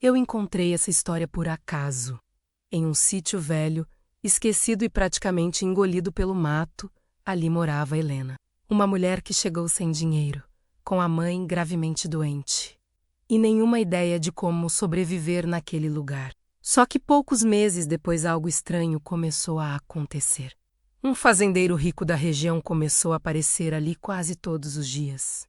Eu encontrei essa história por acaso. Em um sítio velho, esquecido e praticamente engolido pelo mato, ali morava Helena. Uma mulher que chegou sem dinheiro, com a mãe gravemente doente. E nenhuma ideia de como sobreviver naquele lugar. Só que poucos meses depois algo estranho começou a acontecer. Um fazendeiro rico da região começou a aparecer ali quase todos os dias,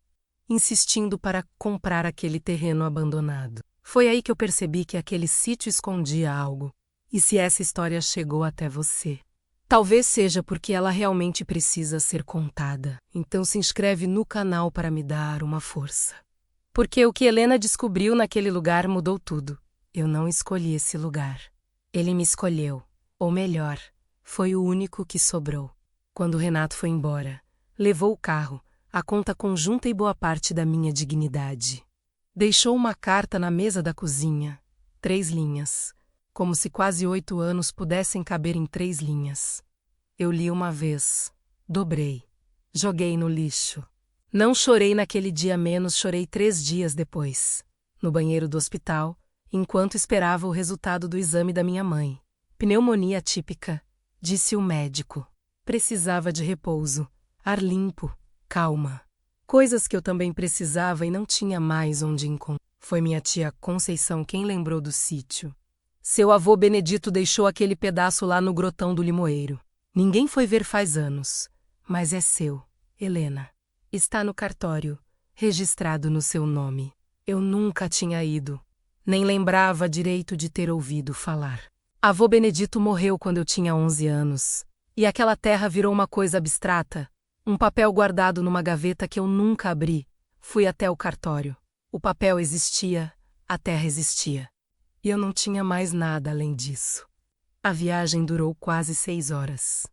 insistindo para comprar aquele terreno abandonado. Foi aí que eu percebi que aquele sítio escondia algo. E se essa história chegou até você, talvez seja porque ela realmente precisa ser contada. Então se inscreve no canal para me dar uma força. Porque o que Helena descobriu naquele lugar mudou tudo. Eu não escolhi esse lugar. Ele me escolheu. Ou melhor, foi o único que sobrou. Quando Renato foi embora, levou o carro, a conta conjunta e boa parte da minha dignidade. Deixou uma carta na mesa da cozinha. 3 linhas. Como se quase 8 anos pudessem caber em 3 linhas. Eu li uma vez. Dobrei. Joguei no lixo. Não chorei naquele dia, menos chorei 3 dias depois. No banheiro do hospital, enquanto esperava o resultado do exame da minha mãe. Pneumonia atípica, disse o médico. Precisava de repouso, ar limpo, calma. Coisas que eu também precisava e não tinha mais onde encontrar. Foi minha tia Conceição quem lembrou do sítio. Seu avô Benedito deixou aquele pedaço lá no grotão do Limoeiro. Ninguém foi ver faz anos, mas é seu, Helena. Está no cartório, registrado no seu nome. Eu nunca tinha ido, nem lembrava direito de ter ouvido falar. Avô Benedito morreu quando eu tinha 11 anos, e aquela terra virou uma coisa abstrata, um papel guardado numa gaveta que eu nunca abri. Fui até o cartório. O papel existia, a terra existia. E eu não tinha mais nada além disso. A viagem durou quase 6 horas.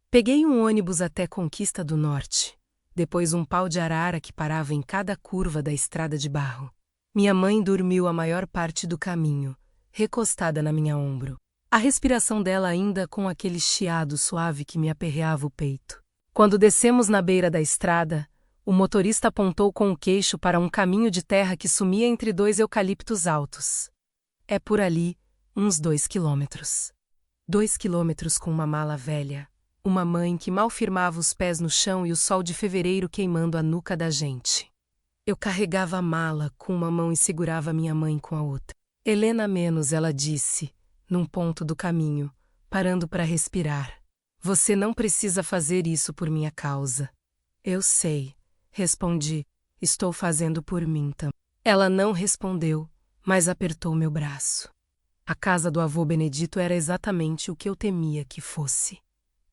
Peguei um ônibus até Conquista do Norte, depois um pau de arara que parava em cada curva da estrada de barro. Minha mãe dormiu a maior parte do caminho, recostada na minha ombro. A respiração dela ainda com aquele chiado suave que me aperreava o peito. Quando descemos na beira da estrada, o motorista apontou com o queixo para um caminho de terra que sumia entre 2 eucaliptos altos. É por ali, uns 2 quilômetros. 2 quilômetros com uma mala velha, uma mãe que mal firmava os pés no chão e o sol de fevereiro queimando a nuca da gente. Eu carregava a mala com uma mão e segurava minha mãe com a outra. Helena menos, ela disse, num ponto do caminho, parando para respirar. Você não precisa fazer isso por minha causa. Eu sei, respondi, estou fazendo por mim também. Ela não respondeu, mas apertou meu braço. A casa do avô Benedito era exatamente o que eu temia que fosse.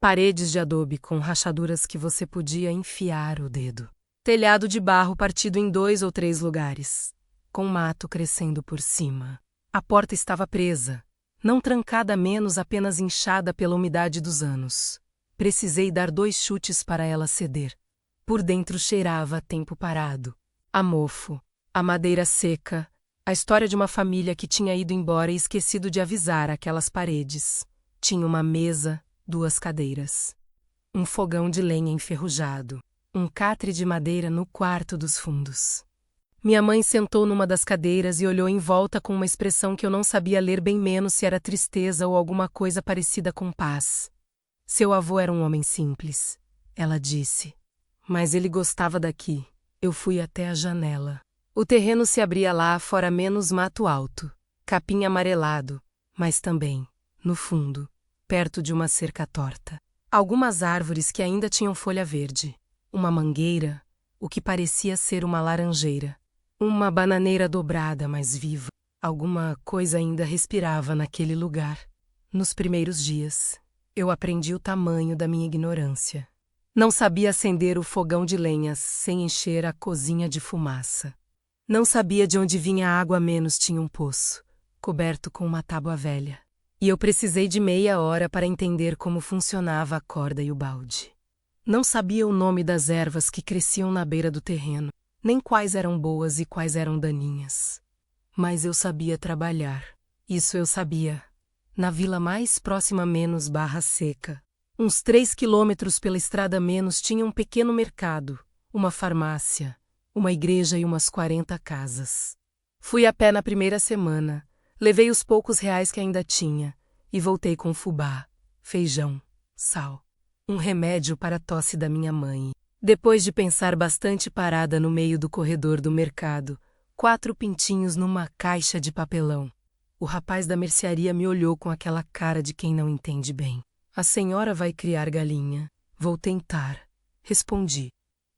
Paredes de adobe com rachaduras que você podia enfiar o dedo. Telhado de barro partido em 2 ou 3 lugares, com mato crescendo por cima. A porta estava presa, não trancada menos, apenas inchada pela umidade dos anos. Precisei dar 2 chutes para ela ceder. Por dentro cheirava a tempo parado, a mofo, a madeira seca, a história de uma família que tinha ido embora e esquecido de avisar aquelas paredes. Tinha uma mesa, 2 cadeiras. Um fogão de lenha enferrujado. Um catre de madeira no quarto dos fundos. Minha mãe sentou numa das cadeiras e olhou em volta com uma expressão que eu não sabia ler, bem menos se era tristeza ou alguma coisa parecida com paz. Seu avô era um homem simples, ela disse. Mas ele gostava daqui. Eu fui até a janela. O terreno se abria lá fora, menos mato alto, capim amarelado, mas também, no fundo, perto de uma cerca torta. Algumas árvores que ainda tinham folha verde. Uma mangueira, o que parecia ser uma laranjeira. Uma bananeira dobrada, mas viva. Alguma coisa ainda respirava naquele lugar. Nos primeiros dias, eu aprendi o tamanho da minha ignorância. Não sabia acender o fogão de lenhas sem encher a cozinha de fumaça. Não sabia de onde vinha a água, menos tinha um poço, coberto com uma tábua velha. E eu precisei de meia hora para entender como funcionava a corda e o balde. Não sabia o nome das ervas que cresciam na beira do terreno, nem quais eram boas e quais eram daninhas. Mas eu sabia trabalhar. Isso eu sabia. Na vila mais próxima, menos Barra Seca, uns 3 quilômetros pela estrada menos, tinha um pequeno mercado, uma farmácia, uma igreja e umas 40 casas. Fui a pé na primeira semana, Levei os poucos reais que ainda tinha e voltei com fubá, feijão, sal. Um remédio para a tosse da minha mãe. Depois de pensar bastante parada no meio do corredor do mercado, 4 pintinhos numa caixa de papelão. O rapaz da mercearia me olhou com aquela cara de quem não entende bem. A senhora vai criar galinha? Vou tentar. Respondi.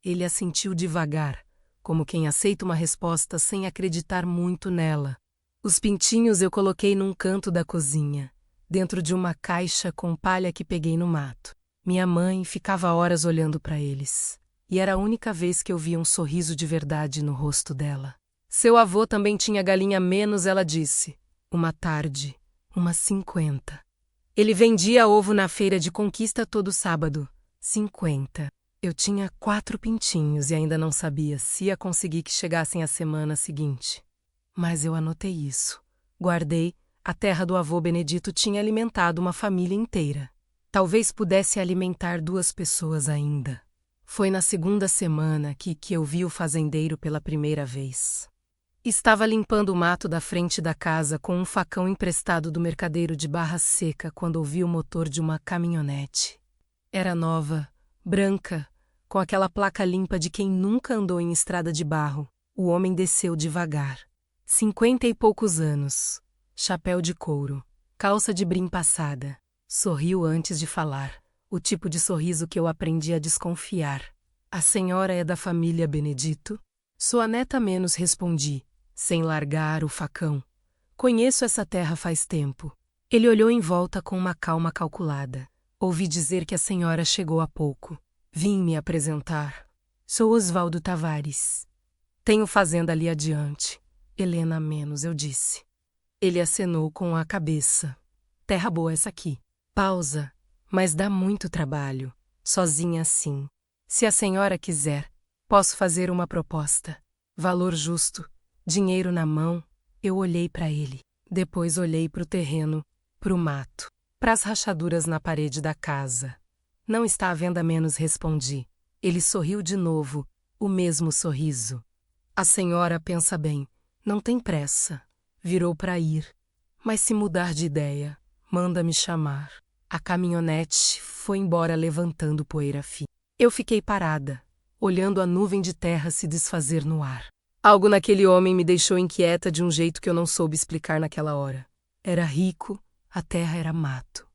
Ele assentiu devagar, como quem aceita uma resposta sem acreditar muito nela. Os pintinhos eu coloquei num canto da cozinha, dentro de uma caixa com palha que peguei no mato. Minha mãe ficava horas olhando para eles, e era a única vez que eu via um sorriso de verdade no rosto dela. Seu avô também tinha galinha menos, ela disse. Uma tarde, umas 50. Ele vendia ovo na feira de Conquista todo sábado. 50. Eu tinha 4 pintinhos e ainda não sabia se ia conseguir que chegassem a semana seguinte. Mas eu anotei isso. Guardei, a terra do avô Benedito tinha alimentado uma família inteira. Talvez pudesse alimentar 2 pessoas ainda. Foi na segunda semana que eu vi o fazendeiro pela primeira vez. Estava limpando o mato da frente da casa com um facão emprestado do mercadeiro de Barra Seca quando ouvi o motor de uma caminhonete. Era nova, branca, com aquela placa limpa de quem nunca andou em estrada de barro. O homem desceu devagar. 50 e poucos anos. Chapéu de couro. Calça de brim passada. Sorriu antes de falar. O tipo de sorriso que eu aprendi a desconfiar. A senhora é da família Benedito? Sua neta menos, respondi, sem largar o facão. Conheço essa terra faz tempo. Ele olhou em volta com uma calma calculada. Ouvi dizer que a senhora chegou há pouco. Vim me apresentar. Sou Osvaldo Tavares. Tenho fazenda ali adiante. Helena menos, eu disse. Ele acenou com a cabeça. Terra boa essa aqui. Pausa, mas dá muito trabalho. Sozinha assim. Se a senhora quiser, posso fazer uma proposta. Valor justo, dinheiro na mão. Eu olhei para ele. Depois olhei para o terreno, para o mato, para as rachaduras na parede da casa. Não está à venda menos, respondi. Ele sorriu de novo, o mesmo sorriso. A senhora pensa bem, não tem pressa. Virou para ir. Mas se mudar de ideia, manda me chamar. A caminhonete foi embora levantando poeira fina. Eu fiquei parada, olhando a nuvem de terra se desfazer no ar. Algo naquele homem me deixou inquieta de um jeito que eu não soube explicar naquela hora. Era rico, a terra era mato.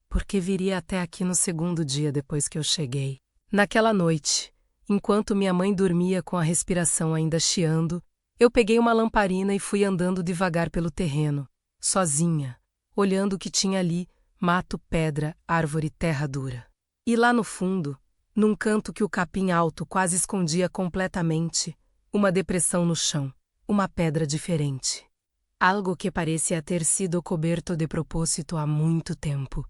Por que viria até aqui no segundo dia depois que eu cheguei? Naquela noite, enquanto minha mãe dormia com a respiração ainda chiando, eu peguei uma lamparina e fui andando devagar pelo terreno, sozinha, olhando o que tinha ali, mato, pedra, árvore, terra dura. E lá no fundo, num canto que o capim alto quase escondia completamente, uma depressão no chão, uma pedra diferente. Algo que parecia ter sido coberto de propósito há muito tempo.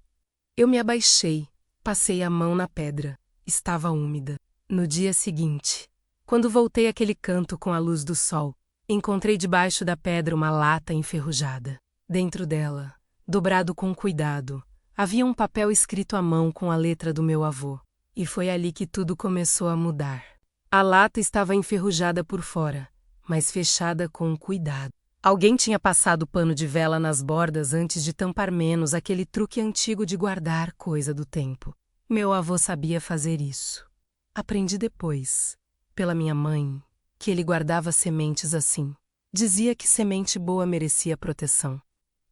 Eu me abaixei, passei a mão na pedra. Estava úmida. No dia seguinte, quando voltei àquele canto com a luz do sol, encontrei debaixo da pedra uma lata enferrujada. Dentro dela, dobrado com cuidado, havia um papel escrito à mão com a letra do meu avô. E foi ali que tudo começou a mudar. A lata estava enferrujada por fora, mas fechada com cuidado. Alguém tinha passado pano de vela nas bordas antes de tampar menos aquele truque antigo de guardar coisa do tempo. Meu avô sabia fazer isso. Aprendi depois, pela minha mãe, que ele guardava sementes assim. Dizia que semente boa merecia proteção.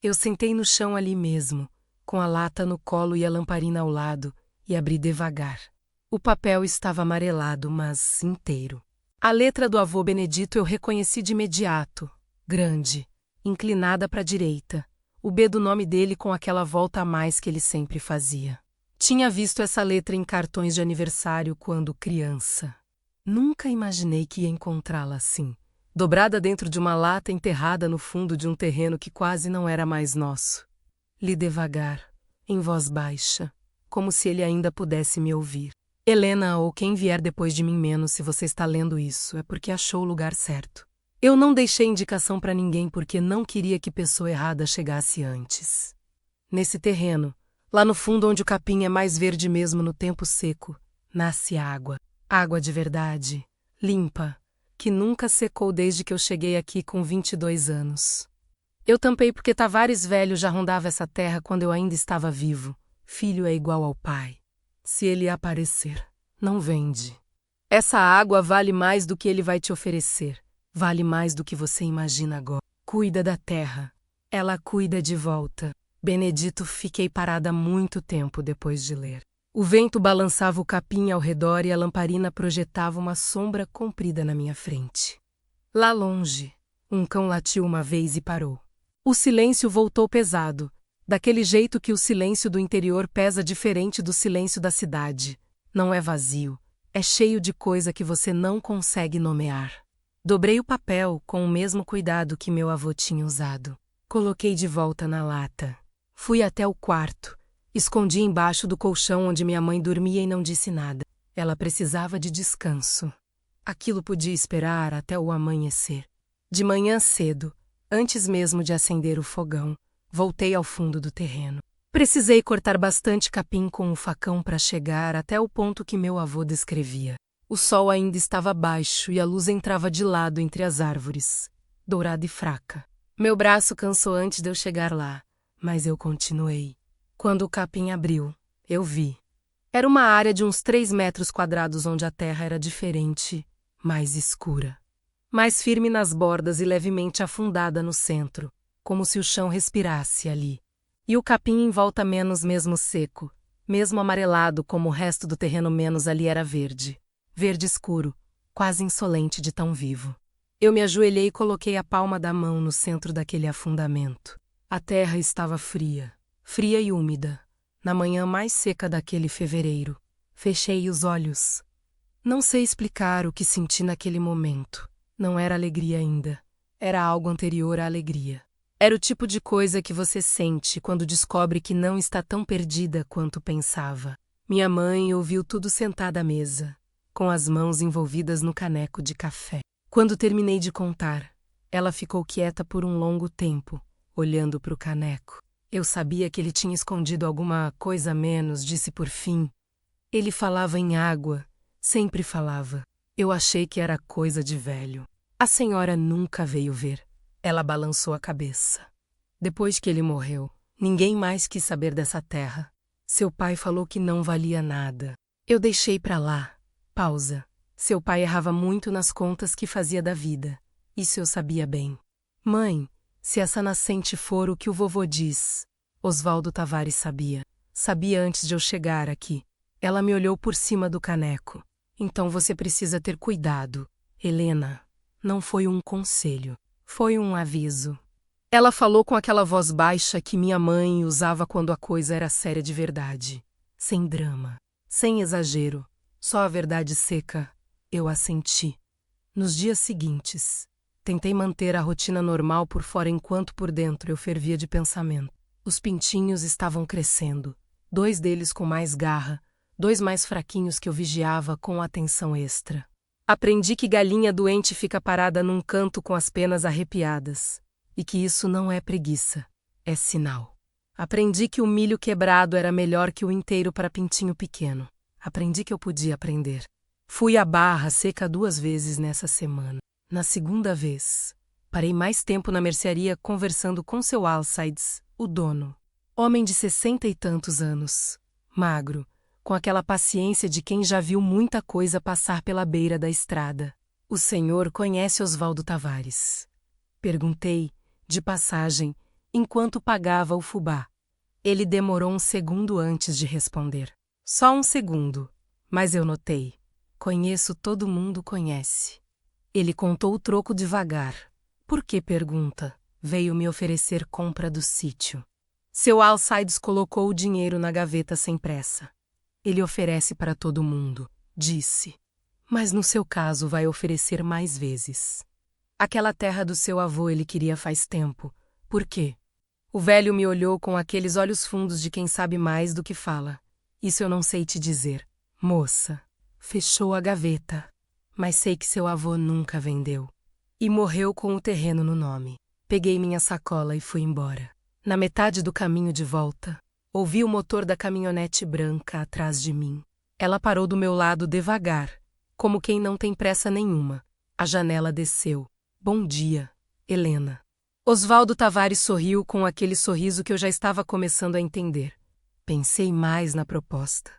Eu sentei no chão ali mesmo, com a lata no colo e a lamparina ao lado, e abri devagar. O papel estava amarelado, mas inteiro. A letra do avô Benedito eu reconheci de imediato. Grande, inclinada para a direita, o B do nome dele com aquela volta a mais que ele sempre fazia. Tinha visto essa letra em cartões de aniversário quando criança. Nunca imaginei que ia encontrá-la assim, dobrada dentro de uma lata enterrada no fundo de um terreno que quase não era mais nosso. Li devagar, em voz baixa, como se ele ainda pudesse me ouvir. Helena, ou quem vier depois de mim menos, se você está lendo isso, é porque achou o lugar certo. Eu não deixei indicação para ninguém porque não queria que pessoa errada chegasse antes. Nesse terreno, lá no fundo onde o capim é mais verde mesmo no tempo seco, nasce água. Água de verdade, limpa, que nunca secou desde que eu cheguei aqui com 22 anos. Eu tampei porque Tavares velho já rondava essa terra quando eu ainda estava vivo. Filho é igual ao pai. Se ele aparecer, não vende. Essa água vale mais do que ele vai te oferecer. Vale mais do que você imagina agora. Cuida da terra. Ela cuida de volta. Benedito, fiquei parada muito tempo depois de ler. O vento balançava o capim ao redor e a lamparina projetava uma sombra comprida na minha frente. Lá longe, um cão latiu uma vez e parou. O silêncio voltou pesado, daquele jeito que o silêncio do interior pesa diferente do silêncio da cidade. Não é vazio, é cheio de coisa que você não consegue nomear. Dobrei o papel com o mesmo cuidado que meu avô tinha usado. Coloquei de volta na lata. Fui até o quarto. Escondi embaixo do colchão onde minha mãe dormia e não disse nada. Ela precisava de descanso. Aquilo podia esperar até o amanhecer. De manhã cedo, antes mesmo de acender o fogão, voltei ao fundo do terreno. Precisei cortar bastante capim com o facão para chegar até o ponto que meu avô descrevia. O sol ainda estava baixo e a luz entrava de lado entre as árvores, dourada e fraca. Meu braço cansou antes de eu chegar lá, mas eu continuei. Quando o capim abriu, eu vi. Era uma área de uns 3 metros quadrados onde a terra era diferente, mais escura. Mais firme nas bordas e levemente afundada no centro, como se o chão respirasse ali. E o capim em volta menos mesmo seco, mesmo amarelado como o resto do terreno menos ali era verde. Verde escuro, quase insolente de tão vivo. Eu me ajoelhei e coloquei a palma da mão no centro daquele afundamento. A terra estava fria, fria e úmida, na manhã mais seca daquele fevereiro. Fechei os olhos. Não sei explicar o que senti naquele momento. Não era alegria ainda. Era algo anterior à alegria. Era o tipo de coisa que você sente quando descobre que não está tão perdida quanto pensava. Minha mãe ouviu tudo sentada à mesa, com as mãos envolvidas no caneco de café. Quando terminei de contar, ela ficou quieta por um longo tempo, olhando para o caneco. Eu sabia que ele tinha escondido alguma coisa a menos, disse por fim. Ele falava em água, sempre falava. Eu achei que era coisa de velho. A senhora nunca veio ver. Ela balançou a cabeça. Depois que ele morreu, ninguém mais quis saber dessa terra. Seu pai falou que não valia nada. Eu deixei pra lá. Pausa. Seu pai errava muito nas contas que fazia da vida. Isso eu sabia bem. Mãe, se essa nascente for o que o vovô diz. Osvaldo Tavares sabia. Sabia antes de eu chegar aqui. Ela me olhou por cima do caneco. Então você precisa ter cuidado. Helena, não foi um conselho. Foi um aviso. Ela falou com aquela voz baixa que minha mãe usava quando a coisa era séria de verdade. Sem drama. Sem exagero. Só a verdade seca. Eu assenti. Nos dias seguintes, tentei manter a rotina normal por fora enquanto por dentro eu fervia de pensamento. Os pintinhos estavam crescendo. 2 deles com mais garra, 2 mais fraquinhos que eu vigiava com atenção extra. Aprendi que galinha doente fica parada num canto com as penas arrepiadas. E que isso não é preguiça, é sinal. Aprendi que o milho quebrado era melhor que o inteiro para pintinho pequeno. Aprendi que eu podia aprender. Fui à barra seca 2 vezes nessa semana. Na segunda vez, parei mais tempo na mercearia conversando com seu Alcides, o dono. Homem de 60 e tantos anos, magro, com aquela paciência de quem já viu muita coisa passar pela beira da estrada. O senhor conhece Osvaldo Tavares? Perguntei, de passagem, enquanto pagava o fubá. Ele demorou um segundo antes de responder. Só um segundo, mas eu notei. Conheço, todo mundo conhece. Ele contou o troco devagar. Por que pergunta? Veio me oferecer compra do sítio. Seu Alcides colocou o dinheiro na gaveta sem pressa. Ele oferece para todo mundo, disse. Mas no seu caso vai oferecer mais vezes. Aquela terra do seu avô ele queria faz tempo. Por quê? O velho me olhou com aqueles olhos fundos de quem sabe mais do que fala. Isso eu não sei te dizer. Moça, fechou a gaveta. Mas sei que seu avô nunca vendeu. E morreu com o terreno no nome. Peguei minha sacola e fui embora. Na metade do caminho de volta, ouvi o motor da caminhonete branca atrás de mim. Ela parou do meu lado devagar, como quem não tem pressa nenhuma. A janela desceu. Bom dia, Helena. Osvaldo Tavares sorriu com aquele sorriso que eu já estava começando a entender. Pensei mais na proposta.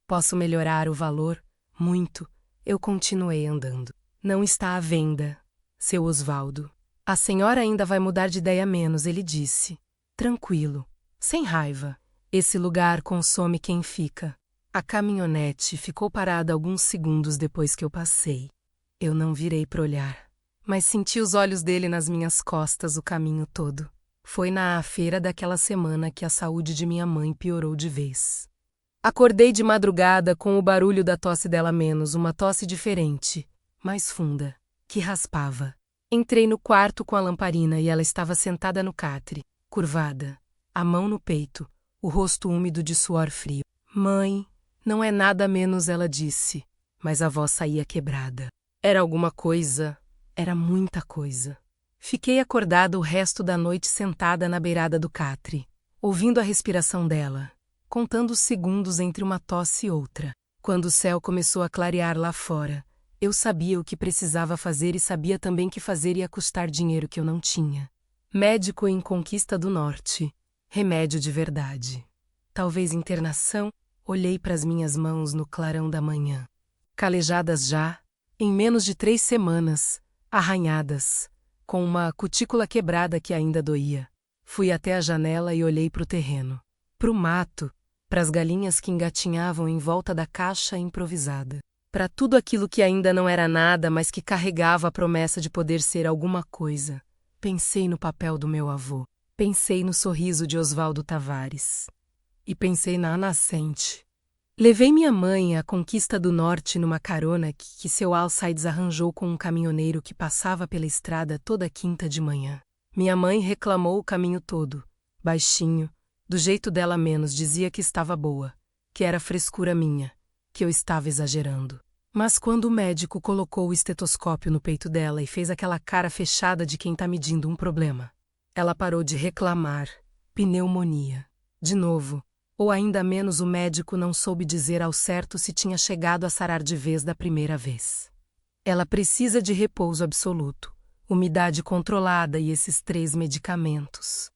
Posso melhorar o valor? Muito. Eu continuei andando. Não está à venda, seu Osvaldo. A senhora ainda vai mudar de ideia menos, ele disse. Tranquilo, sem raiva. Esse lugar consome quem fica. A caminhonete ficou parada alguns segundos depois que eu passei. Eu não virei para olhar, mas senti os olhos dele nas minhas costas o caminho todo. Foi na feira daquela semana que a saúde de minha mãe piorou de vez. Acordei de madrugada com o barulho da tosse dela menos, uma tosse diferente, mais funda, que raspava. Entrei no quarto com a lamparina e ela estava sentada no catre, curvada, a mão no peito, o rosto úmido de suor frio. Mãe, não é nada menos, ela disse, mas a voz saía quebrada. Era alguma coisa, era muita coisa. Fiquei acordada o resto da noite sentada na beirada do catre, ouvindo a respiração dela, contando os segundos entre uma tosse e outra. Quando o céu começou a clarear lá fora, eu sabia o que precisava fazer e sabia também que fazer ia custar dinheiro que eu não tinha. Médico em Conquista do Norte. Remédio de verdade. Talvez internação. Olhei para as minhas mãos no clarão da manhã. Calejadas já, em menos de 3 semanas, arranhadas, com uma cutícula quebrada que ainda doía. Fui até a janela e olhei para o terreno, para o mato, para as galinhas que engatinhavam em volta da caixa improvisada, para tudo aquilo que ainda não era nada, mas que carregava a promessa de poder ser alguma coisa. Pensei no papel do meu avô, pensei no sorriso de Osvaldo Tavares. E pensei na nascente. Levei minha mãe à Conquista do Norte numa carona que seu Alcides arranjou com um caminhoneiro que passava pela estrada toda quinta de manhã. Minha mãe reclamou o caminho todo, baixinho, do jeito dela menos, dizia que estava boa, que era frescura minha, que eu estava exagerando. Mas quando o médico colocou o estetoscópio no peito dela e fez aquela cara fechada de quem está medindo um problema, ela parou de reclamar. Pneumonia. De novo. Ou ainda menos o médico não soube dizer ao certo se tinha chegado a sarar de vez da primeira vez. Ela precisa de repouso absoluto, umidade controlada e esses 3 medicamentos.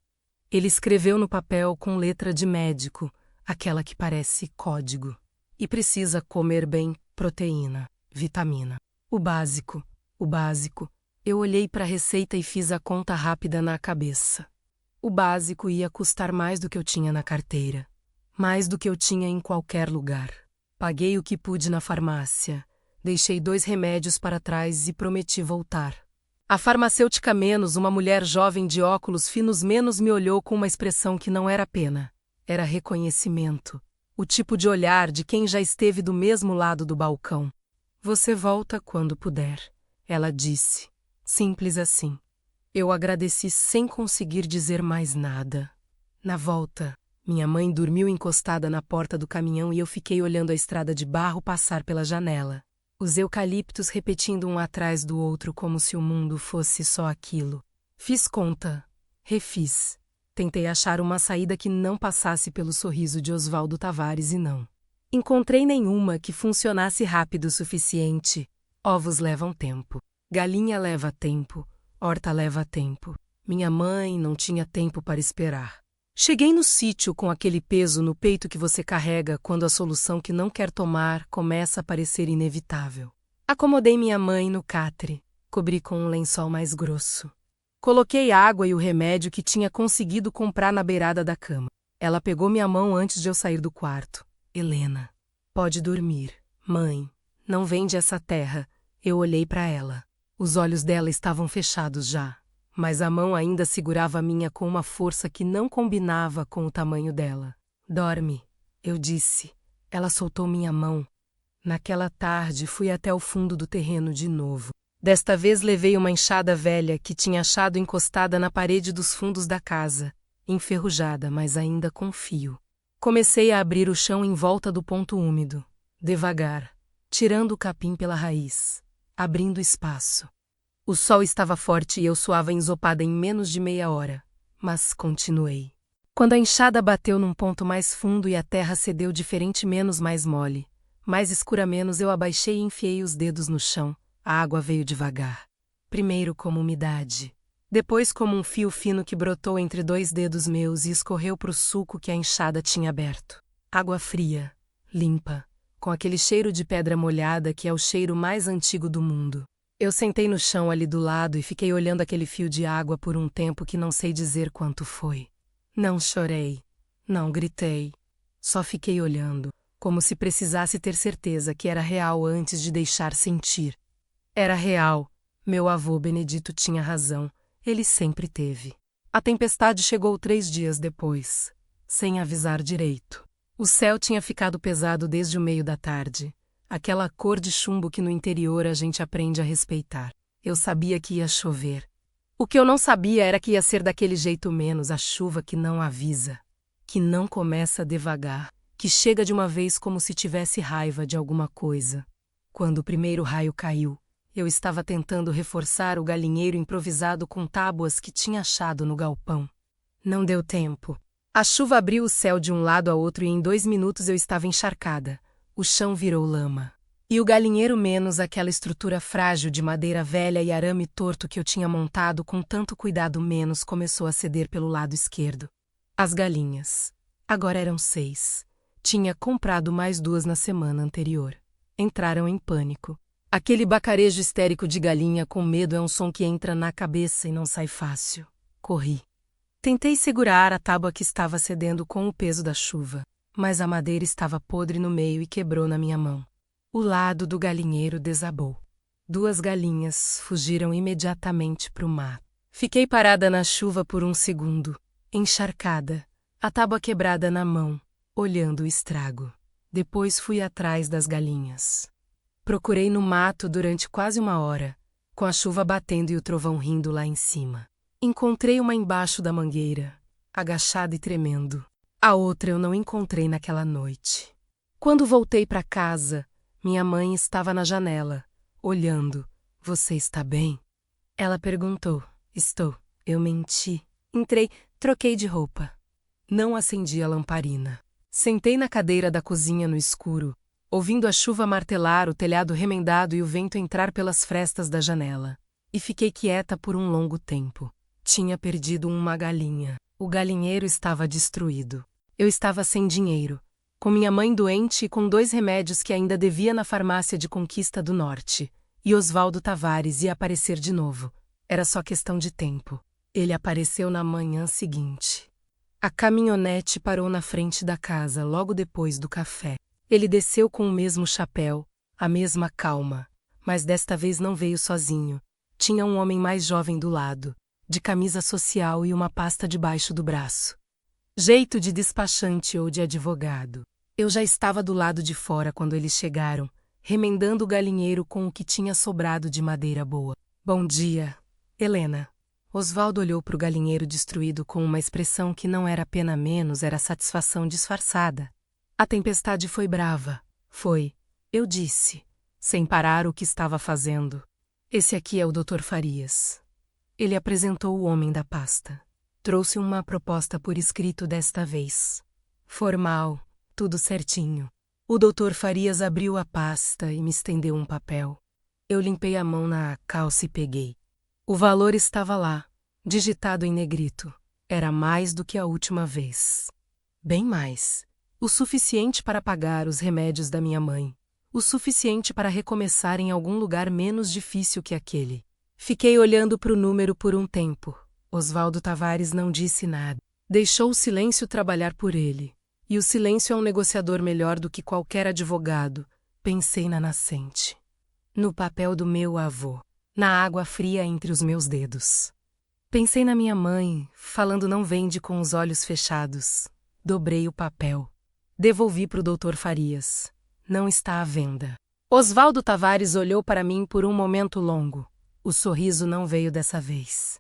Ele escreveu no papel com letra de médico, aquela que parece código. E precisa comer bem proteína, vitamina. O básico. Eu olhei para a receita e fiz a conta rápida na cabeça. O básico ia custar mais do que eu tinha na carteira. Mais do que eu tinha em qualquer lugar. Paguei o que pude na farmácia. Deixei 2 remédios para trás e prometi voltar. A farmacêutica menos, uma mulher jovem de óculos finos menos, me olhou com uma expressão que não era pena. Era reconhecimento. O tipo de olhar de quem já esteve do mesmo lado do balcão. Você volta quando puder, ela disse. Simples assim. Eu agradeci sem conseguir dizer mais nada. Na volta, minha mãe dormiu encostada na porta do caminhão e eu fiquei olhando a estrada de barro passar pela janela. Os eucaliptos repetindo um atrás do outro como se o mundo fosse só aquilo. Fiz conta. Refiz. Tentei achar uma saída que não passasse pelo sorriso de Osvaldo Tavares e não encontrei nenhuma que funcionasse rápido o suficiente. Ovos levam tempo. Galinha leva tempo. Horta leva tempo. Minha mãe não tinha tempo para esperar. Cheguei no sítio com aquele peso no peito que você carrega quando a solução que não quer tomar começa a parecer inevitável. Acomodei minha mãe no catre, cobri com um lençol mais grosso. Coloquei água e o remédio que tinha conseguido comprar na beirada da cama. Ela pegou minha mão antes de eu sair do quarto. Helena, pode dormir. Mãe, não vende essa terra. Eu olhei para ela. Os olhos dela estavam fechados já. Mas a mão ainda segurava a minha com uma força que não combinava com o tamanho dela. Dorme, eu disse. Ela soltou minha mão. Naquela tarde fui até o fundo do terreno de novo. Desta vez levei uma enxada velha que tinha achado encostada na parede dos fundos da casa, enferrujada, mas ainda com fio. Comecei a abrir o chão em volta do ponto úmido, devagar, tirando o capim pela raiz, abrindo espaço. O sol estava forte e eu suava ensopada em menos de meia hora, mas continuei. Quando a enxada bateu num ponto mais fundo e a terra cedeu diferente menos mais mole, mais escura menos, eu abaixei e enfiei os dedos no chão. A água veio devagar. Primeiro como umidade, Depois, como um fio fino que brotou entre 2 dedos meus e escorreu para o sulco que a enxada tinha aberto. Água fria, limpa, com aquele cheiro de pedra molhada que é o cheiro mais antigo do mundo. Eu sentei no chão ali do lado e fiquei olhando aquele fio de água por um tempo que não sei dizer quanto foi. Não chorei, não gritei, só fiquei olhando, como se precisasse ter certeza que era real antes de deixar sentir. Era real, meu avô Benedito tinha razão, ele sempre teve. A tempestade chegou 3 dias depois, sem avisar direito. O céu tinha ficado pesado desde o meio da tarde, aquela cor de chumbo que no interior a gente aprende a respeitar. Eu sabia que ia chover. O que eu não sabia era que ia ser daquele jeito menos, a chuva que não avisa, que não começa devagar, que chega de uma vez como se tivesse raiva de alguma coisa. Quando o primeiro raio caiu, eu estava tentando reforçar o galinheiro improvisado com tábuas que tinha achado no galpão. Não deu tempo. A chuva abriu o céu de um lado a outro e em 2 minutos eu estava encharcada. O chão virou lama. E o galinheiro menos aquela estrutura frágil de madeira velha e arame torto que eu tinha montado com tanto cuidado menos começou a ceder pelo lado esquerdo. As galinhas. Agora eram 6. Tinha comprado mais 2 na semana anterior. Entraram em pânico. Aquele bacarejo histérico de galinha com medo é um som que entra na cabeça e não sai fácil. Corri. Tentei segurar a tábua que estava cedendo com o peso da chuva, mas a madeira estava podre no meio e quebrou na minha mão. O lado do galinheiro desabou. 2 galinhas fugiram imediatamente para o mato. Fiquei parada na chuva por um segundo, encharcada, a tábua quebrada na mão, olhando o estrago. Depois fui atrás das galinhas. Procurei no mato durante quase 1 hora, com a chuva batendo e o trovão rindo lá em cima. Encontrei uma embaixo da mangueira, agachada e tremendo. A outra eu não encontrei naquela noite. Quando voltei para casa, minha mãe estava na janela, olhando. Você está bem? Ela perguntou. Estou. Eu menti. Entrei, troquei de roupa. Não acendi a lamparina. Sentei na cadeira da cozinha no escuro, ouvindo a chuva martelar o telhado remendado e o vento entrar pelas frestas da janela. E fiquei quieta por um longo tempo. Tinha perdido uma galinha. O galinheiro estava destruído. Eu estava sem dinheiro, com minha mãe doente e com 2 remédios que ainda devia na farmácia de Conquista do Norte. E Osvaldo Tavares ia aparecer de novo. Era só questão de tempo. Ele apareceu na manhã seguinte. A caminhonete parou na frente da casa logo depois do café. Ele desceu com o mesmo chapéu, a mesma calma, mas desta vez não veio sozinho. Tinha um homem mais jovem do lado, de camisa social e uma pasta debaixo do braço. Jeito de despachante ou de advogado. Eu já estava do lado de fora quando eles chegaram, remendando o galinheiro com o que tinha sobrado de madeira boa. Bom dia, Helena. Osvaldo olhou para o galinheiro destruído com uma expressão que não era pena menos, era satisfação disfarçada. A tempestade foi brava. Foi, eu disse, sem parar o que estava fazendo. Esse aqui é o Dr. Farias. Ele apresentou o homem da pasta. Trouxe uma proposta por escrito desta vez. Formal, tudo certinho. O Dr. Farias abriu a pasta e me estendeu um papel. Eu limpei a mão na calça e peguei. O valor estava lá, digitado em negrito. Era mais do que a última vez. Bem mais. O suficiente para pagar os remédios da minha mãe. O suficiente para recomeçar em algum lugar menos difícil que aquele. Fiquei olhando para o número por um tempo. Osvaldo Tavares não disse nada. Deixou o silêncio trabalhar por ele. E o silêncio é um negociador melhor do que qualquer advogado. Pensei na nascente. No papel do meu avô. Na água fria entre os meus dedos. Pensei na minha mãe, falando não vende com os olhos fechados. Dobrei o papel. Devolvi para o Dr. Farias. Não está à venda. Osvaldo Tavares olhou para mim por um momento longo. O sorriso não veio dessa vez.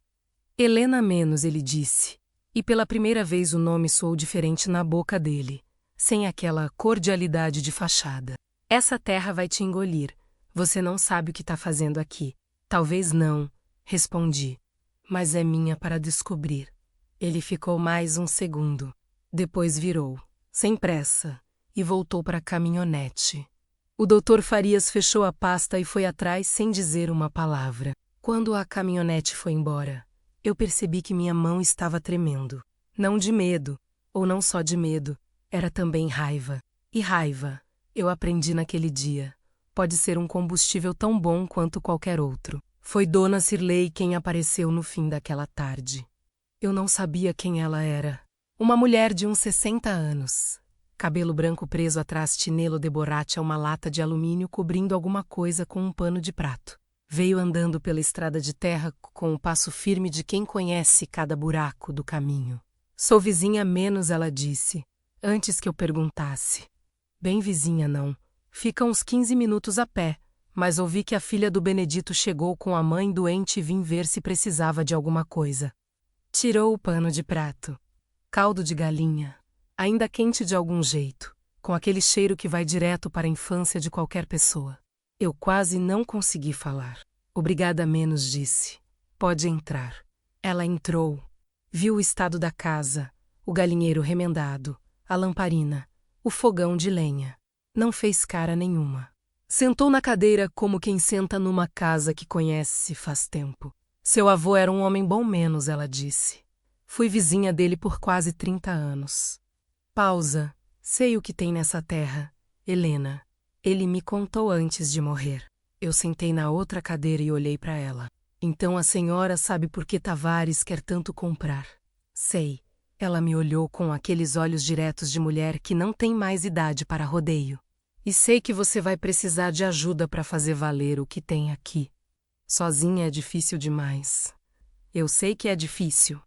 Helena menos, ele disse. E pela primeira vez o nome soou diferente na boca dele, sem aquela cordialidade de fachada. Essa terra vai te engolir. Você não sabe o que está fazendo aqui. Talvez não, respondi. Mas é minha para descobrir. Ele ficou mais um segundo. Depois virou, sem pressa, e voltou para a caminhonete. O Dr. Farias fechou a pasta e foi atrás sem dizer uma palavra. Quando a caminhonete foi embora, Eu percebi que minha mão estava tremendo. Não de medo, ou não só de medo, era também raiva. E raiva, eu aprendi naquele dia, pode ser um combustível tão bom quanto qualquer outro. Foi Dona Cirlei quem apareceu no fim daquela tarde. Eu não sabia quem ela era. Uma mulher de uns 60 anos. Cabelo branco preso atrás chinelo de borracha a uma lata de alumínio cobrindo alguma coisa com um pano de prato. Veio andando pela estrada de terra com o passo firme de quem conhece cada buraco do caminho. Sou vizinha menos, ela disse, antes que eu perguntasse. Bem vizinha não. Fica uns 15 minutos a pé, mas ouvi que a filha do Benedito chegou com a mãe doente e vim ver se precisava de alguma coisa. Tirou o pano de prato. Caldo de galinha, ainda quente de algum jeito, com aquele cheiro que vai direto para a infância de qualquer pessoa. Eu quase não consegui falar. Obrigada menos, disse. Pode entrar. Ela entrou. Viu o estado da casa, o galinheiro remendado, a lamparina, o fogão de lenha. Não fez cara nenhuma. Sentou na cadeira como quem senta numa casa que conhece faz tempo. Seu avô era um homem bom menos, ela disse. Fui vizinha dele por quase 30 anos. Pausa. Sei o que tem nessa terra, Helena. Ele me contou antes de morrer. Eu sentei na outra cadeira e olhei para ela. Então a senhora sabe por que Tavares quer tanto comprar. Sei. Ela me olhou com aqueles olhos diretos de mulher que não tem mais idade para rodeio. E sei que você vai precisar de ajuda para fazer valer o que tem aqui. Sozinha é difícil demais. Eu sei que é difícil.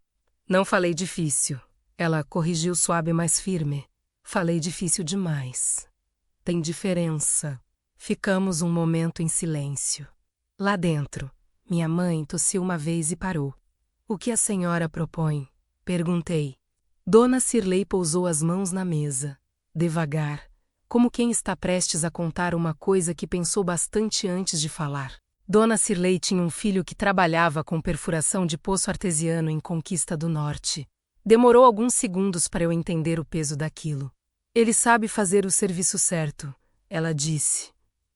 Não falei difícil. Ela corrigiu suave, mas firme. Falei difícil demais. Tem diferença. Ficamos um momento em silêncio. Lá dentro, minha mãe tossiu uma vez e parou. O que a senhora propõe? Perguntei. Dona Cirlei pousou as mãos na mesa, devagar, como quem está prestes a contar uma coisa que pensou bastante antes de falar. Dona Cirlei tinha um filho que trabalhava com perfuração de poço artesiano em Conquista do Norte. Demorou alguns segundos para eu entender o peso daquilo. Ele sabe fazer o serviço certo, ela disse.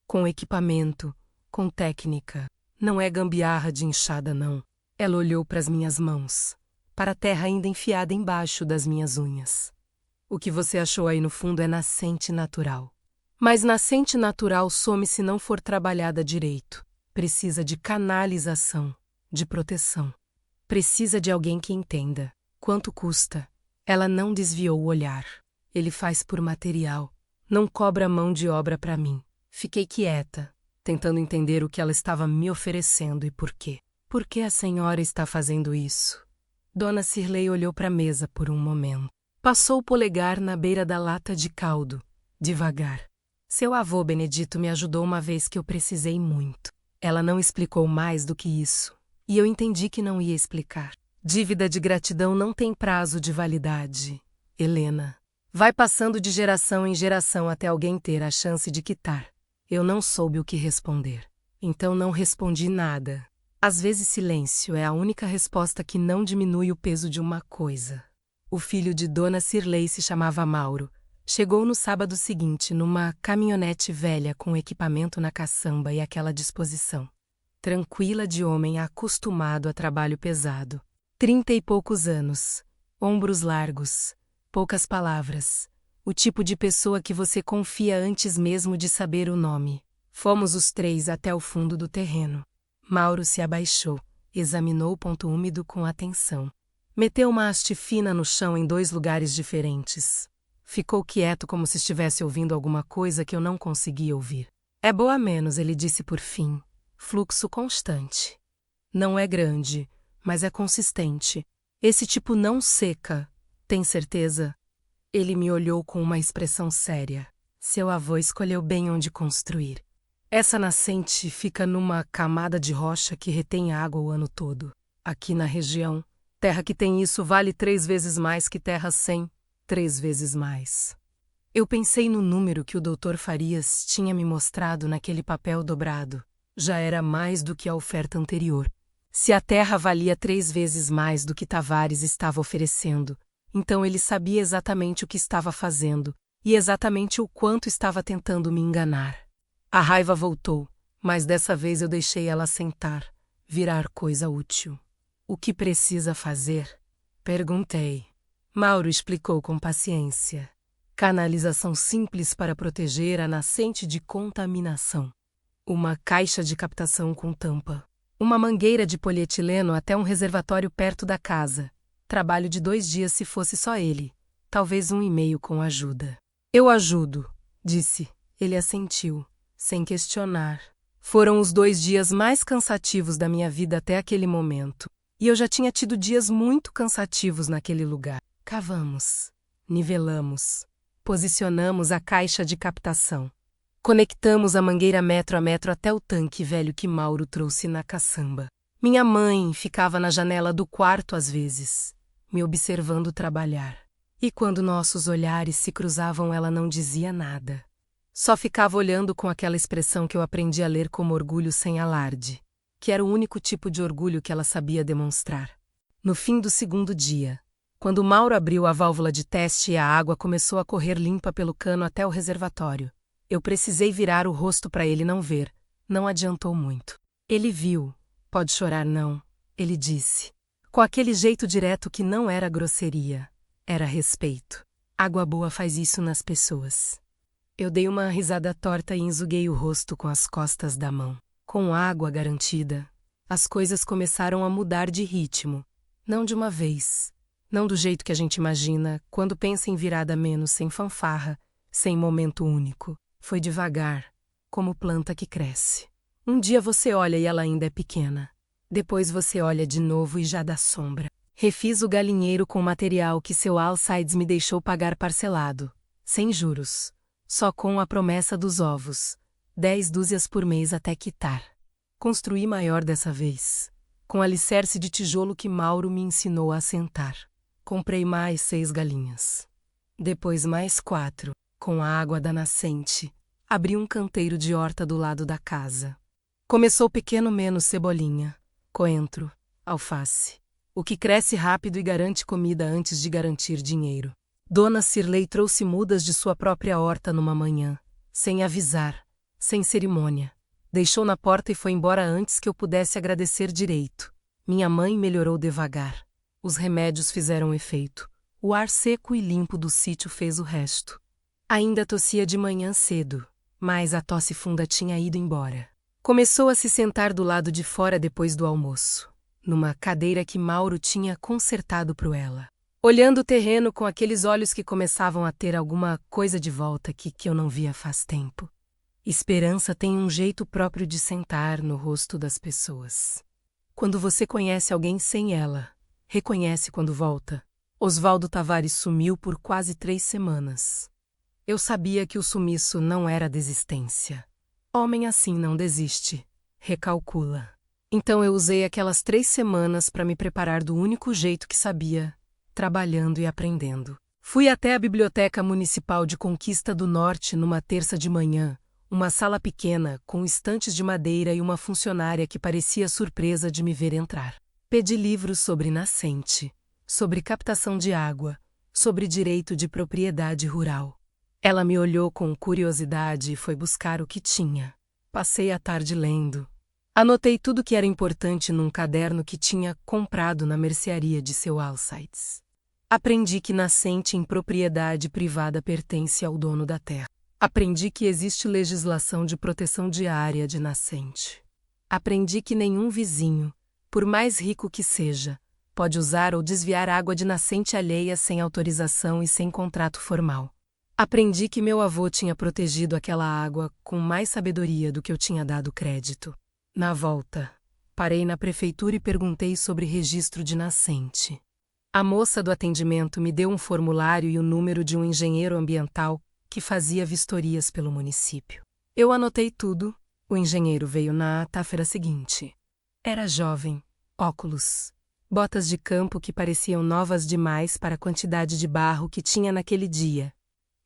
Com equipamento, com técnica. Não é gambiarra de enxada, não. Ela olhou para as minhas mãos, para a terra ainda enfiada embaixo das minhas unhas. O que você achou aí no fundo é nascente natural. Mas nascente natural some se não for trabalhada direito. Precisa de canalização, de proteção. Precisa de alguém que entenda. Quanto custa? Ela não desviou o olhar. Ele faz por material. Não cobra mão de obra para mim. Fiquei quieta, tentando entender o que ela estava me oferecendo e por quê. Por que a senhora está fazendo isso? Dona Cirlei olhou para a mesa por um momento. Passou o polegar na beira da lata de caldo, devagar. Seu avô Benedito me ajudou uma vez que eu precisei muito. Ela não explicou mais do que isso, e eu entendi que não ia explicar. Dívida de gratidão não tem prazo de validade, Helena. Vai passando de geração em geração até alguém ter a chance de quitar. Eu não soube o que responder. Então não respondi nada. Às vezes silêncio é a única resposta que não diminui o peso de uma coisa. O filho de Dona Cirlei se chamava Mauro. Chegou no sábado seguinte numa caminhonete velha com equipamento na caçamba e aquela disposição. Tranquila de homem acostumado a trabalho pesado. 30 e poucos anos. Ombros largos. Poucas palavras. O tipo de pessoa que você confia antes mesmo de saber o nome. Fomos os três até o fundo do terreno. Mauro se abaixou, examinou o ponto úmido com atenção. Meteu uma haste fina no chão em 2 lugares diferentes. Ficou quieto como se estivesse ouvindo alguma coisa que eu não conseguia ouvir. É boa menos, ele disse por fim. Fluxo constante. Não é grande, mas é consistente. Esse tipo não seca. Tem certeza? Ele me olhou com uma expressão séria. Seu avô escolheu bem onde construir. Essa nascente fica numa camada de rocha que retém água o ano todo. Aqui na região, terra que tem isso vale 3 vezes mais que terra sem, 3 vezes mais. Eu pensei no número que o Dr. Farias tinha me mostrado naquele papel dobrado. Já era mais do que a oferta anterior. Se a terra valia 3 vezes mais do que Tavares estava oferecendo, então ele sabia exatamente o que estava fazendo e exatamente o quanto estava tentando me enganar. A raiva voltou, mas dessa vez eu deixei ela sentar, virar coisa útil. O que precisa fazer? Perguntei. Mauro explicou com paciência. Canalização simples para proteger a nascente de contaminação. Uma caixa de captação com tampa. Uma mangueira de polietileno até um reservatório perto da casa. Trabalho de 2 dias se fosse só ele. Talvez 1,5 com ajuda. Eu ajudo, disse. Ele assentiu, sem questionar. Foram os 2 dias mais cansativos da minha vida até aquele momento. E eu já tinha tido dias muito cansativos naquele lugar. Cavamos, nivelamos, posicionamos a caixa de captação. Conectamos a mangueira metro a metro até o tanque velho que Mauro trouxe na caçamba. Minha mãe ficava na janela do quarto às vezes, me observando trabalhar. E quando nossos olhares se cruzavam, ela não dizia nada. Só ficava olhando com aquela expressão que eu aprendi a ler como orgulho sem alarde, que era o único tipo de orgulho que ela sabia demonstrar. No fim do 2º dia, quando Mauro abriu a válvula de teste e a água começou a correr limpa pelo cano até o reservatório, eu precisei virar o rosto para ele não ver. Não adiantou muito. Ele viu. Pode chorar não, ele disse. Com aquele jeito direto que não era grosseria. Era respeito. Água boa faz isso nas pessoas. Eu dei uma risada torta e enzuguei o rosto com as costas da mão. Com água garantida, as coisas começaram a mudar de ritmo. Não de uma vez. Não do jeito que a gente imagina, quando pensa em virada menos, sem fanfarra, sem momento único. Foi devagar, como planta que cresce. Um dia você olha e ela ainda é pequena. Depois você olha de novo e já dá sombra. Refiz o galinheiro com material que seu Alcides me deixou pagar parcelado, sem juros, só com a promessa dos ovos, 10 dúzias por mês até quitar. Construí maior dessa vez, com alicerce de tijolo que Mauro me ensinou a assentar. Comprei mais 6 galinhas. Depois mais 4, com a água da nascente. Abri um canteiro de horta do lado da casa. Começou pequeno menos cebolinha, coentro, alface. O que cresce rápido e garante comida antes de garantir dinheiro. Dona Cirlei trouxe mudas de sua própria horta numa manhã, sem avisar, sem cerimônia. Deixou na porta e foi embora antes que eu pudesse agradecer direito. Minha mãe melhorou devagar. Os remédios fizeram efeito. O ar seco e limpo do sítio fez o resto. Ainda tossia de manhã cedo, mas a tosse funda tinha ido embora. Começou a se sentar do lado de fora depois do almoço, numa cadeira que Mauro tinha consertado para ela. Olhando o terreno com aqueles olhos que começavam a ter alguma coisa de volta que eu não via faz tempo. Esperança tem um jeito próprio de sentar no rosto das pessoas. Quando você conhece alguém sem ela, reconhece quando volta. Oswaldo Tavares sumiu por quase 3 semanas. Eu sabia que o sumiço não era desistência. Homem assim não desiste, recalcula. Então eu usei aquelas 3 semanas para me preparar do único jeito que sabia, trabalhando e aprendendo. Fui até a Biblioteca Municipal de Conquista do Norte numa terça de manhã, uma sala pequena, com estantes de madeira e uma funcionária que parecia surpresa de me ver entrar. Pedi livros sobre nascente, sobre captação de água, sobre direito de propriedade rural. Ela me olhou com curiosidade e foi buscar o que tinha. Passei a tarde lendo. Anotei tudo que era importante num caderno que tinha comprado na mercearia de seu Alcides. Aprendi que nascente em propriedade privada pertence ao dono da terra. Aprendi que existe legislação de proteção de área de nascente. Aprendi que nenhum vizinho, por mais rico que seja, pode usar ou desviar água de nascente alheia sem autorização e sem contrato formal. Aprendi que meu avô tinha protegido aquela água com mais sabedoria do que eu tinha dado crédito. Na volta, parei na prefeitura e perguntei sobre registro de nascente. A moça do atendimento me deu um formulário e o número de um engenheiro ambiental que fazia vistorias pelo município. Eu anotei tudo. O engenheiro veio na feira seguinte. Era jovem, óculos, botas de campo que pareciam novas demais para a quantidade de barro que tinha naquele dia.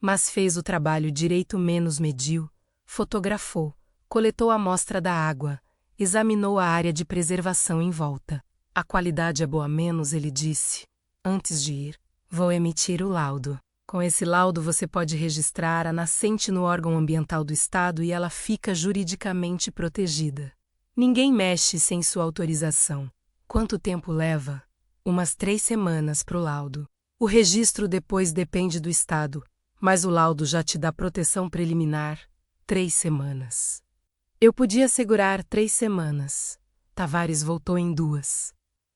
Mas fez o trabalho direito menos mediu, fotografou, coletou a amostra da água, examinou a área de preservação em volta. A qualidade é boa menos, ele disse. Antes de ir, vou emitir o laudo. Com esse laudo você pode registrar a nascente no órgão ambiental do estado e ela fica juridicamente protegida. Ninguém mexe sem sua autorização. Quanto tempo leva? Umas 3 semanas pro laudo. O registro depois depende do estado, mas o laudo já te dá proteção preliminar. 3 semanas. Eu podia segurar 3 semanas. Tavares voltou em 2.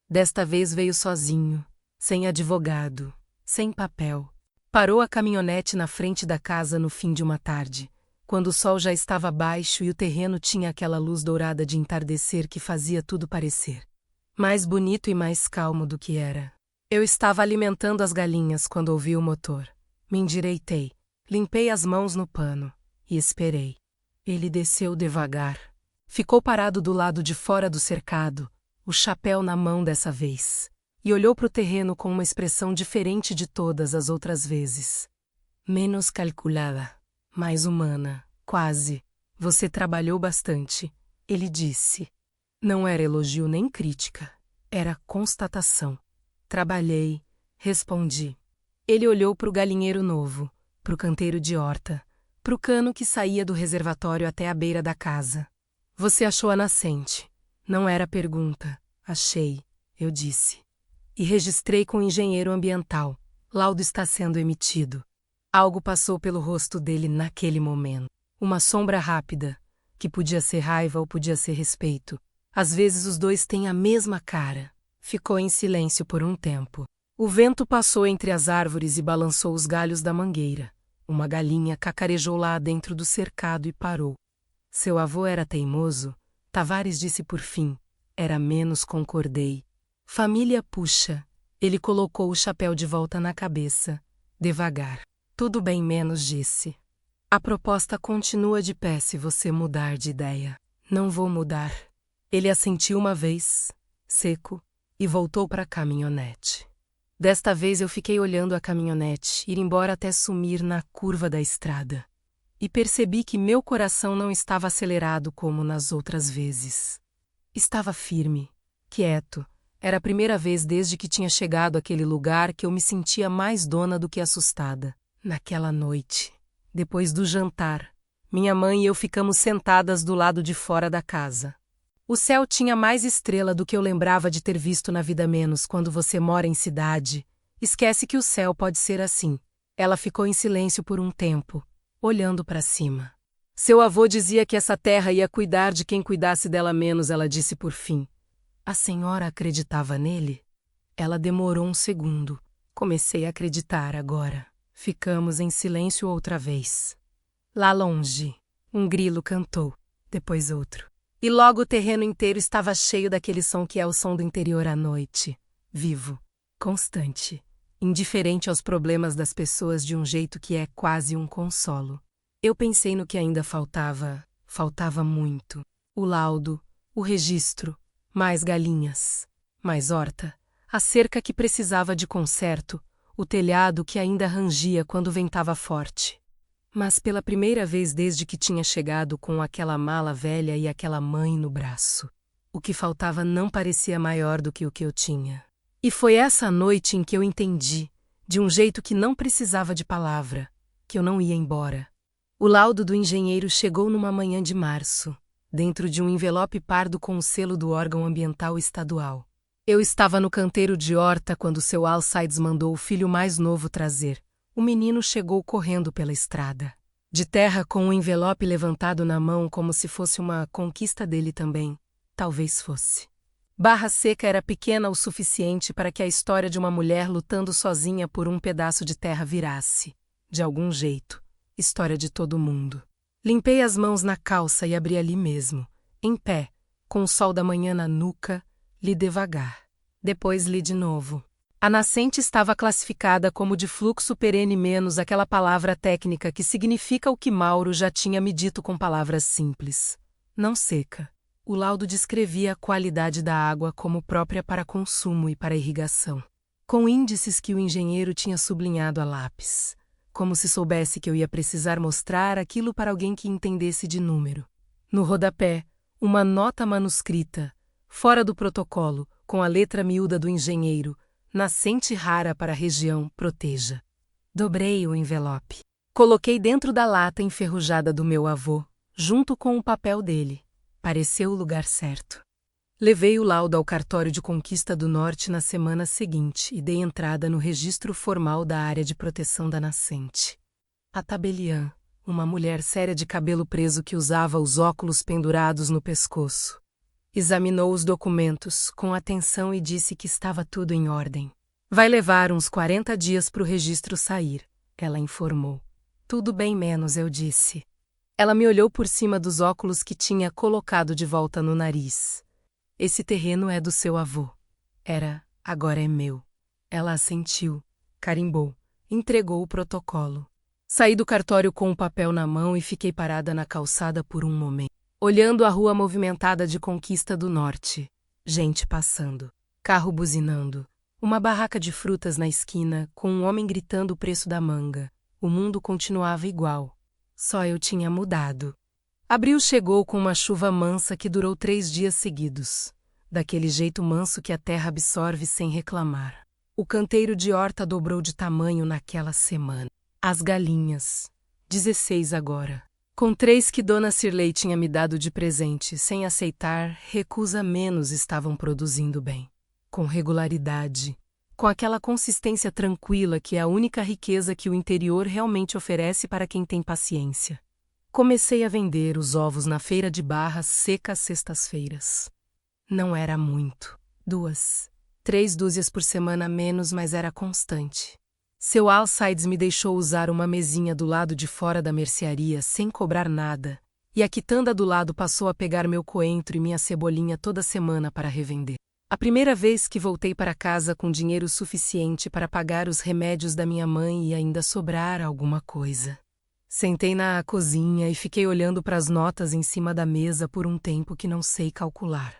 Desta vez veio sozinho, sem advogado, sem papel. Parou a caminhonete na frente da casa no fim de uma tarde, quando o sol já estava baixo e o terreno tinha aquela luz dourada de entardecer que fazia tudo parecer mais bonito e mais calmo do que era. Eu estava alimentando as galinhas quando ouvi o motor. Me endireitei, limpei as mãos no pano e esperei. Ele desceu devagar. Ficou parado do lado de fora do cercado, o chapéu na mão dessa vez, e olhou para o terreno com uma expressão diferente de todas as outras vezes. Menos calculada, mais humana, quase. Você trabalhou bastante, ele disse. Não era elogio nem crítica, era constatação. Trabalhei, respondi. Ele olhou para o galinheiro novo, para o canteiro de horta, para o cano que saía do reservatório até a beira da casa. Você achou a nascente? Não era pergunta. Achei, eu disse. E registrei com o engenheiro ambiental. Laudo está sendo emitido. Algo passou pelo rosto dele naquele momento. Uma sombra rápida, que podia ser raiva ou podia ser respeito. Às vezes os dois têm a mesma cara. Ficou em silêncio por um tempo. O vento passou entre as árvores e balançou os galhos da mangueira. Uma galinha cacarejou lá dentro do cercado e parou. Seu avô era teimoso? Tavares disse por fim. Era menos, concordei. Família puxa. Ele colocou o chapéu de volta na cabeça. Devagar. Tudo bem menos, disse. A proposta continua de pé se você mudar de ideia. Não vou mudar. Ele assentiu uma vez, seco, e voltou para a caminhonete. Desta vez eu fiquei olhando a caminhonete ir embora até sumir na curva da estrada. E percebi que meu coração não estava acelerado como nas outras vezes. Estava firme, quieto. Era a primeira vez desde que tinha chegado àquele lugar que eu me sentia mais dona do que assustada. Naquela noite, depois do jantar, minha mãe e eu ficamos sentadas do lado de fora da casa. O céu tinha mais estrela do que eu lembrava de ter visto na vida menos quando você mora em cidade. Esquece que o céu pode ser assim. Ela ficou em silêncio por um tempo, olhando para cima. Seu avô dizia que essa terra ia cuidar de quem cuidasse dela menos, ela disse por fim. A senhora acreditava nele? Ela demorou um segundo. Comecei a acreditar agora. Ficamos em silêncio outra vez. Lá longe, um grilo cantou, depois outro. E logo o terreno inteiro estava cheio daquele som que é o som do interior à noite. Vivo, constante, indiferente aos problemas das pessoas de um jeito que é quase um consolo. Eu pensei no que ainda faltava muito. O laudo, o registro, mais galinhas, mais horta, a cerca que precisava de conserto, o telhado que ainda rangia quando ventava forte. Mas pela primeira vez desde que tinha chegado com aquela mala velha e aquela mãe no braço, o que faltava não parecia maior do que o que eu tinha. E foi essa noite em que eu entendi, de um jeito que não precisava de palavra, que eu não ia embora. O laudo do engenheiro chegou numa manhã de março, dentro de um envelope pardo com o selo do órgão ambiental estadual. Eu estava no canteiro de horta quando seu Alcides mandou o filho mais novo trazer. O menino chegou correndo pela estrada, de terra com o envelope levantado na mão como se fosse uma conquista dele também. Talvez fosse. Barra Seca era pequena o suficiente para que a história de uma mulher lutando sozinha por um pedaço de terra virasse, de algum jeito, história de todo mundo. Limpei as mãos na calça e abri ali mesmo, em pé, com o sol da manhã na nuca, li devagar. Depois li de novo. A nascente estava classificada como de fluxo perene menos aquela palavra técnica que significa o que Mauro já tinha me dito com palavras simples. Não seca. O laudo descrevia a qualidade da água como própria para consumo e para irrigação, com índices que o engenheiro tinha sublinhado a lápis, como se soubesse que eu ia precisar mostrar aquilo para alguém que entendesse de número. No rodapé, uma nota manuscrita, fora do protocolo, com a letra miúda do engenheiro, nascente rara para a região, proteja. Dobrei o envelope. Coloquei dentro da lata enferrujada do meu avô, junto com o papel dele. Pareceu o lugar certo. Levei o laudo ao cartório de Conquista do Norte na semana seguinte e dei entrada no registro formal da área de proteção da nascente. A tabeliã, uma mulher séria de cabelo preso que usava os óculos pendurados no pescoço, examinou os documentos com atenção e disse que estava tudo em ordem. Vai levar uns 40 dias para o registro sair, ela informou. Tudo bem menos, eu disse. Ela me olhou por cima dos óculos que tinha colocado de volta no nariz. Esse terreno é do seu avô. Era, agora é meu. Ela assentiu, carimbou, entregou o protocolo. Saí do cartório com o papel na mão e fiquei parada na calçada por um momento, olhando a rua movimentada de Conquista do Norte. Gente passando, carro buzinando, uma barraca de frutas na esquina com um homem gritando o preço da manga. O mundo continuava igual. Só eu tinha mudado. Abril chegou com uma chuva mansa que durou 3 dias seguidos. Daquele jeito manso que a terra absorve sem reclamar. O canteiro de horta dobrou de tamanho naquela semana. As galinhas. 16 agora. Com 3 que Dona Cirlei tinha me dado de presente, sem aceitar, recusa menos estavam produzindo bem. Com regularidade. Com aquela consistência tranquila que é a única riqueza que o interior realmente oferece para quem tem paciência. Comecei a vender os ovos na feira de Barras Seca às sextas-feiras. Não era muito. 2, 3 dúzias por semana a menos, mas era constante. Seu Alcides me deixou usar uma mesinha do lado de fora da mercearia sem cobrar nada, e a quitanda do lado passou a pegar meu coentro e minha cebolinha toda semana para revender. A primeira vez que voltei para casa com dinheiro suficiente para pagar os remédios da minha mãe e ainda sobrar alguma coisa. Sentei na cozinha e fiquei olhando para as notas em cima da mesa por um tempo que não sei calcular.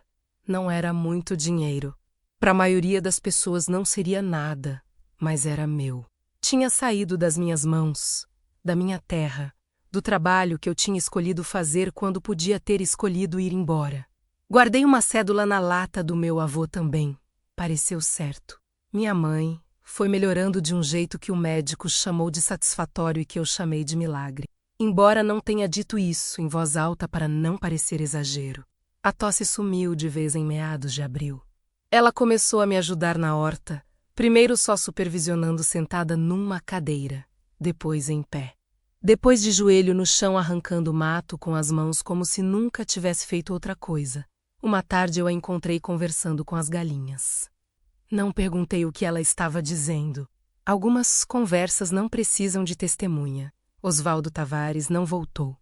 Não era muito dinheiro. Para a maioria das pessoas não seria nada, mas era meu. Tinha saído das minhas mãos, da minha terra, do trabalho que eu tinha escolhido fazer quando podia ter escolhido ir embora. Guardei uma cédula na lata do meu avô também. Pareceu certo. Minha mãe foi melhorando de um jeito que o médico chamou de satisfatório e que eu chamei de milagre. Embora não tenha dito isso em voz alta para não parecer exagero. A tosse sumiu de vez em meados de abril. Ela começou a me ajudar na horta, primeiro só supervisionando sentada numa cadeira, depois em pé. Depois de joelho no chão arrancando mato com as mãos como se nunca tivesse feito outra coisa. Uma tarde eu a encontrei conversando com as galinhas. Não perguntei o que ela estava dizendo. Algumas conversas não precisam de testemunha. Osvaldo Tavares não voltou.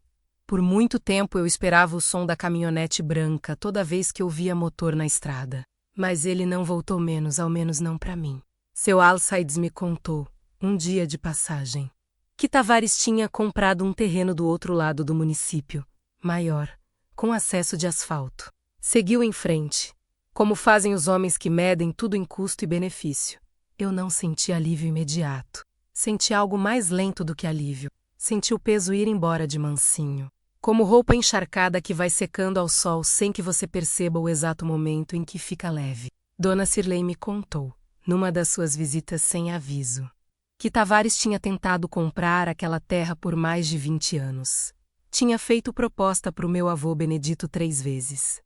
Por muito tempo eu esperava o som da caminhonete branca toda vez que eu via motor na estrada. Mas ele não voltou menos, ao menos não para mim. Seu Alcides me contou, um dia de passagem, que Tavares tinha comprado um terreno do outro lado do município, maior, com acesso de asfalto. Seguiu em frente, como fazem os homens que medem tudo em custo e benefício. Eu não senti alívio imediato. Senti algo mais lento do que alívio. Senti o peso ir embora de mansinho. Como roupa encharcada que vai secando ao sol sem que você perceba o exato momento em que fica leve. Dona Cirlei me contou, numa das suas visitas sem aviso, que Tavares tinha tentado comprar aquela terra por mais de 20 anos. Tinha feito proposta para o meu avô Benedito 3 vezes.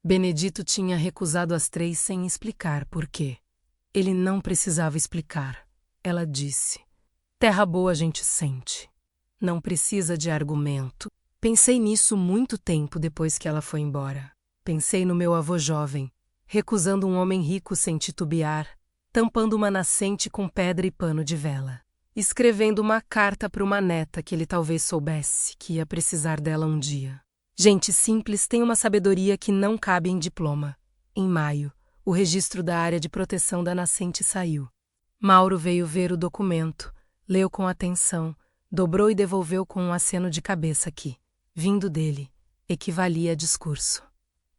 Benedito tinha recusado as 3 sem explicar por quê. Ele não precisava explicar. Ela disse, terra boa a gente sente. Não precisa de argumento. Pensei nisso muito tempo depois que ela foi embora. Pensei no meu avô jovem, recusando um homem rico sem titubear, tampando uma nascente com pedra e pano de vela, escrevendo uma carta para uma neta que ele talvez soubesse que ia precisar dela um dia. Gente simples tem uma sabedoria que não cabe em diploma. Em maio, o registro da área de proteção da nascente saiu. Mauro veio ver o documento, leu com atenção, dobrou e devolveu com um aceno de cabeça que, vindo dele, equivalia a discurso.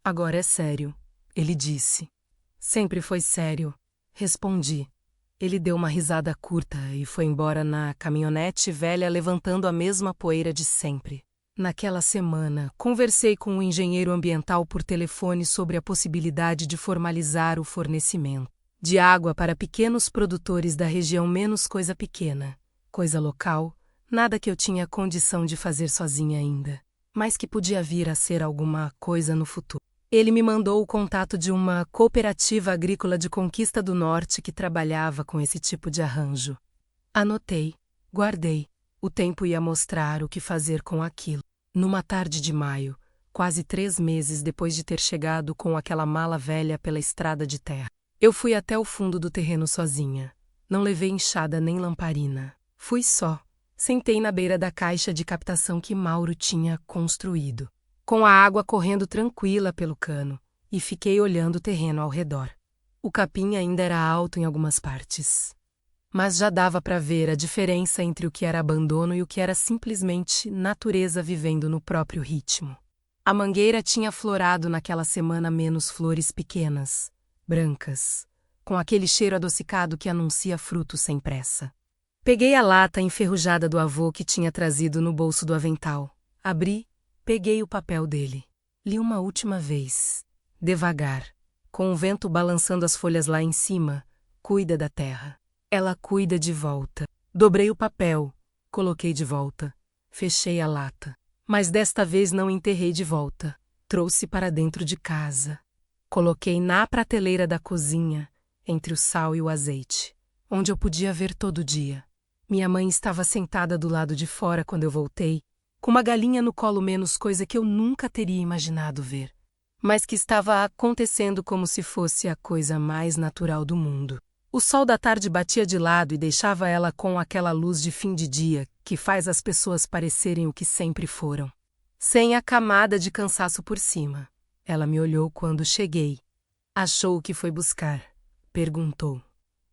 Agora é sério, ele disse. Sempre foi sério, respondi. Ele deu uma risada curta e foi embora na caminhonete velha levantando a mesma poeira de sempre. Naquela semana, conversei com o engenheiro ambiental por telefone sobre a possibilidade de formalizar o fornecimento de água para pequenos produtores da região menos coisa pequena, coisa local, nada que eu tinha condição de fazer sozinha ainda, mas que podia vir a ser alguma coisa no futuro. Ele me mandou o contato de uma cooperativa agrícola de Conquista do Norte que trabalhava com esse tipo de arranjo. Anotei, guardei. O tempo ia mostrar o que fazer com aquilo. Numa tarde de maio, quase 3 meses depois de ter chegado com aquela mala velha pela estrada de terra, eu fui até o fundo do terreno sozinha. Não levei enxada nem lamparina. Fui só. Sentei na beira da caixa de captação que Mauro tinha construído, com a água correndo tranquila pelo cano, e fiquei olhando o terreno ao redor. O capim ainda era alto em algumas partes, mas já dava para ver a diferença entre o que era abandono e o que era simplesmente natureza vivendo no próprio ritmo. A mangueira tinha florado naquela semana menos flores pequenas, brancas, com aquele cheiro adocicado que anuncia frutos sem pressa. Peguei a lata enferrujada do avô que tinha trazido no bolso do avental. Abri, peguei o papel dele. Li uma última vez, devagar, com o vento balançando as folhas lá em cima. Cuida da terra. Ela cuida de volta. Dobrei o papel, coloquei de volta. Fechei a lata. Mas desta vez não enterrei de volta. Trouxe para dentro de casa. Coloquei na prateleira da cozinha, entre o sal e o azeite, onde eu podia ver todo dia. Minha mãe estava sentada do lado de fora quando eu voltei, com uma galinha no colo, menos coisa que eu nunca teria imaginado ver, mas que estava acontecendo como se fosse a coisa mais natural do mundo. O sol da tarde batia de lado e deixava ela com aquela luz de fim de dia que faz as pessoas parecerem o que sempre foram, sem a camada de cansaço por cima. Ela me olhou quando cheguei. Achou o que foi buscar? Perguntou.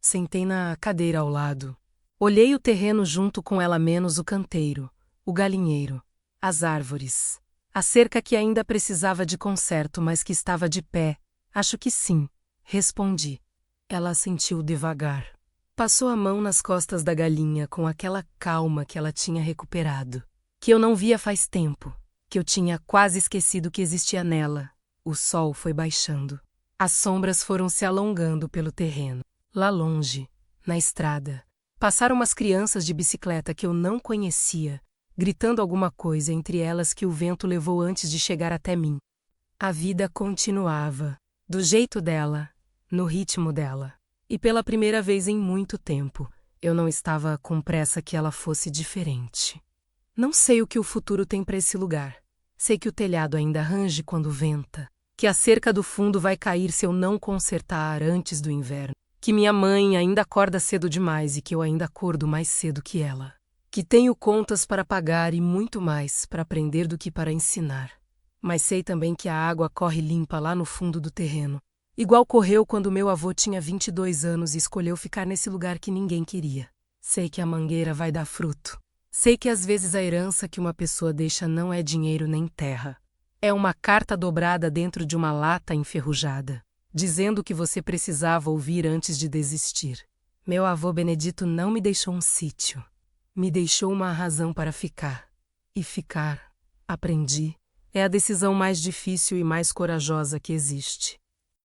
Sentei na cadeira ao lado. Olhei o terreno junto com ela, menos o canteiro, o galinheiro, as árvores, a cerca que ainda precisava de conserto, mas que estava de pé. Acho que sim, respondi. Ela assentiu devagar. Passou a mão nas costas da galinha com aquela calma que ela tinha recuperado, que eu não via faz tempo, que eu tinha quase esquecido que existia nela. O sol foi baixando. As sombras foram se alongando pelo terreno. Lá longe, na estrada, passaram umas crianças de bicicleta que eu não conhecia, gritando alguma coisa entre elas que o vento levou antes de chegar até mim. A vida continuava, do jeito dela, no ritmo dela. E pela primeira vez em muito tempo, eu não estava com pressa que ela fosse diferente. Não sei o que o futuro tem para esse lugar. Sei que o telhado ainda range quando venta, que a cerca do fundo vai cair se eu não consertar antes do inverno, que minha mãe ainda acorda cedo demais e que eu ainda acordo mais cedo que ela, que tenho contas para pagar e muito mais para aprender do que para ensinar. Mas sei também que a água corre limpa lá no fundo do terreno, igual correu quando meu avô tinha 22 anos e escolheu ficar nesse lugar que ninguém queria. Sei que a mangueira vai dar fruto. Sei que às vezes a herança que uma pessoa deixa não é dinheiro nem terra. É uma carta dobrada dentro de uma lata enferrujada, dizendo o que você precisava ouvir antes de desistir. Meu avô Benedito não me deixou um sítio. Me deixou uma razão para ficar. E ficar, aprendi, é a decisão mais difícil e mais corajosa que existe.